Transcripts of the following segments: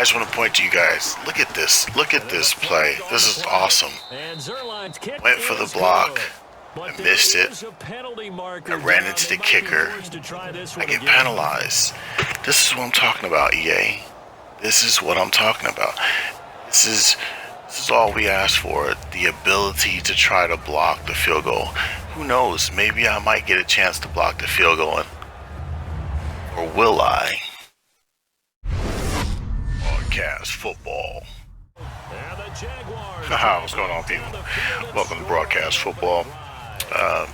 just want to point to you guys. Look at this. Look at this play. This is awesome. Went for the block. I missed it. I ran into the kicker. I get penalized. This is what I'm talking about, EA. This is what I'm talking about. This is all we asked for. The ability to try to block the field goal. Who knows? Maybe I might get a chance to block the field goal. Or will I? Broadcast football. Haha, what's going on, people? Welcome to Broadcast Football.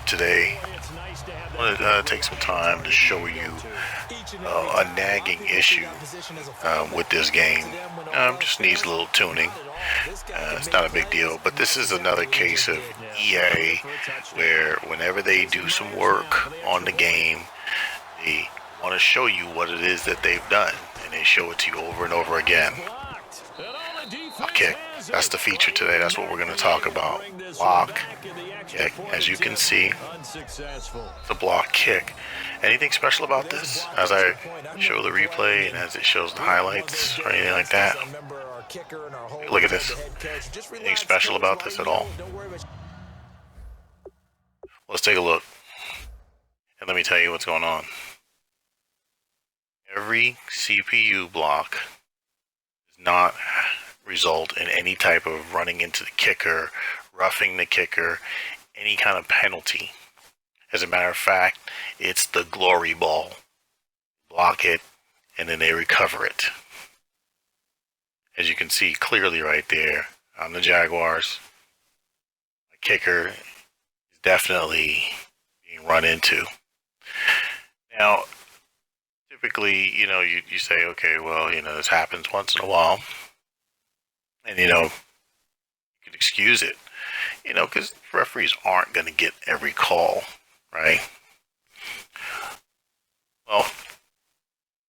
Today, I want to take some time to show you a nagging issue with this game. Just needs a little tuning. It's not a big deal, but this is another case of EA where whenever they do some work on the game, they want to show you what it is that they've done, and they show it to you over and over again. Okay, that's the feature today. That's what we're going to talk about. Block kick. As you can see, the block kick. Anything special about this as I show the replay and as it shows the highlights or anything like that? Look at this. Anything special about this at all? Let's take a look. And let me tell you what's going on. Every CPU block does not result in any type of running into the kicker, roughing the kicker, any kind of penalty. As a matter of fact, it's the glory ball. Block it, and then they recover it. As you can see clearly right there on the Jaguars, the kicker is definitely being run into. Now, typically, you say, okay, well, this happens once in a while. And, you can excuse it, because referees aren't going to get every call, right? Well,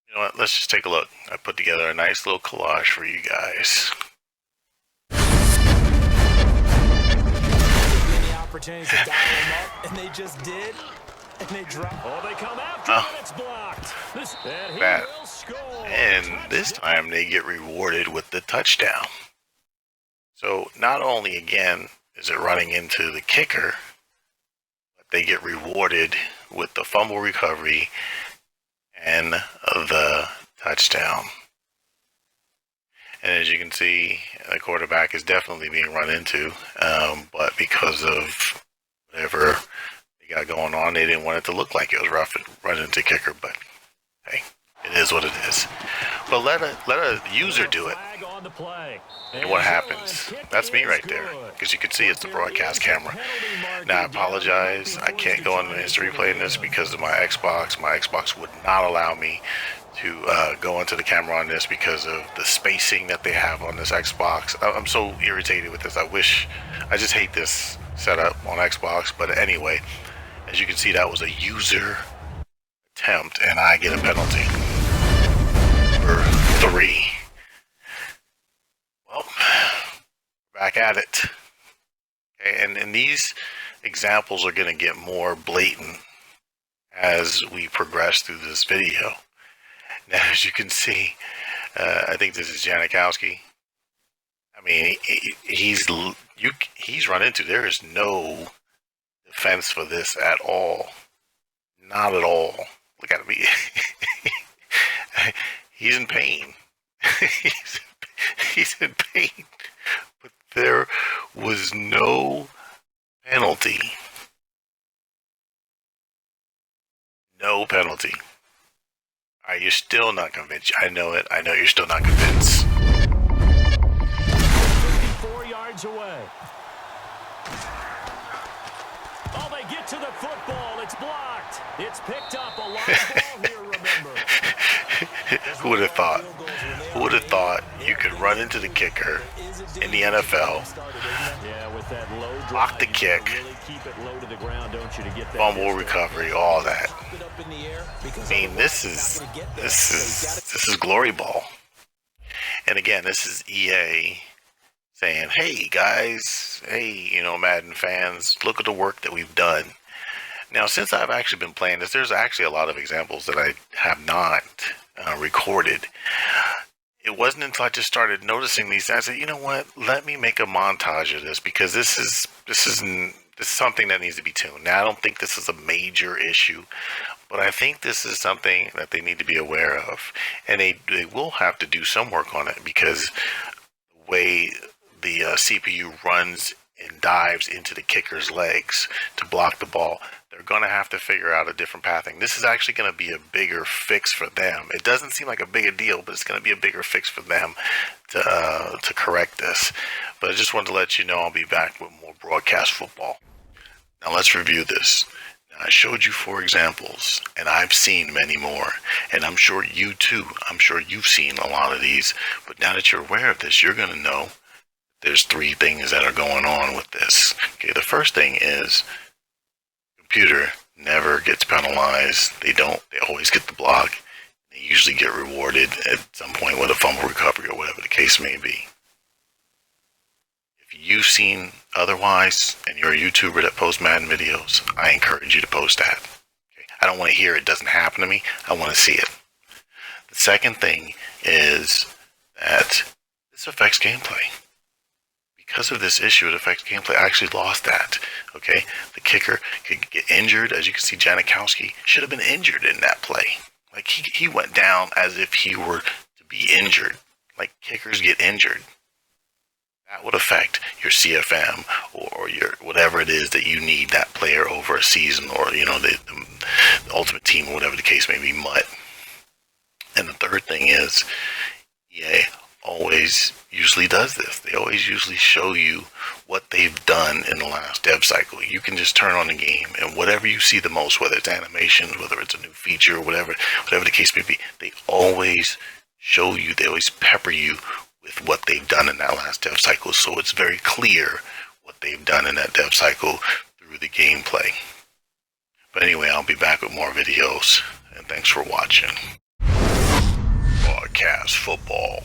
you know what? Let's just take a look. I put together a nice little collage for you guys. Any opportunities to dial them up, and they just did. And they drop. Oh, they come after him, it's blocked. Bad. And this time they get rewarded with the touchdown. So not only, again, is it running into the kicker, but they get rewarded with the fumble recovery and the touchdown. And as you can see, the quarterback is definitely being run into, but because of whatever they got going on, they didn't want it to look like it was rough and running into kicker, but hey, it is what it is. But let a user do it. And what happens? That's me right there, because you can see it's the broadcast camera. Now I apologize, I can't go into instant replay in this because of my Xbox. My Xbox would not allow me to go into the camera on this because of the spacing that they have on this Xbox. I'm so irritated with this. I just hate this setup on Xbox. But anyway, as you can see, that was a user attempt, and I get a penalty for 3. Well, back at it. Okay, and these examples are going to get more blatant as we progress through this video. Now, as you can see, I think this is Janikowski. I mean, he's run into. There is no defense for this at all. Not at all. Look at me. He's in pain. He's in pain. But there was no penalty. No penalty. Are you still not convinced? I know it. I know you're still not convinced. 4 yards away. Oh, they get to the football. It's blocked. It's picked up. A long ball here, remember. Who would have thought? Who would have thought you could run into the kicker in the NFL, block the kick, fumble recovery, all that? I mean, this is glory ball. And again, this is EA saying, hey guys, hey, Madden fans, look at the work that we've done. Now, since I've actually been playing this, there's actually a lot of examples that I have not recorded. it wasn't until I just started noticing these, I said, you know what? Let me make a montage of this, because this is something that needs to be tuned. Now, I don't think this is a major issue, but I think this is something that they need to be aware of, and they will have to do some work on it, because the way the CPU runs and dives into the kicker's legs to block the ball, they're going to have to figure out a different pathing. This is actually going to be a bigger fix for them. It doesn't seem like a big a deal, but it's going to be a bigger fix for them to correct this. But I just wanted to let you know I'll be back with more broadcast football. Now let's review this. Now, I showed you 4 examples, and I've seen many more, and I'm sure you too. I'm sure you've seen a lot of these, but now that you're aware of this, you're going to know there's 3 things that are going on with this. Okay, the first thing is computer never gets penalized. They always get the block. They usually get rewarded at some point with a fumble recovery or whatever the case may be. If you've seen otherwise and you're a YouTuber that posts Madden videos, I encourage you to post that. Okay? I don't want to hear it doesn't happen to me. I want to see it. The second thing is that this affects gameplay. Because of this issue, it affects gameplay. I actually lost that. Okay, the kicker could get injured. As you can see, Janikowski should have been injured in that play. Like he went down as if he were to be injured. Like kickers get injured. That would affect your CFM or your whatever it is that you need that player over a season, or the ultimate team or whatever the case may be. MUT. And the third thing is, EA always usually does this. They always usually show you what they've done in the last dev cycle. You can just turn on the game, and whatever you see the most, whether it's animations, whether it's a new feature, or whatever the case may be, they always show you, they always pepper you with what they've done in that last dev cycle. So it's very clear what they've done in that dev cycle through the gameplay. But anyway, I'll be back with more videos, and thanks for watching. Broadcast football.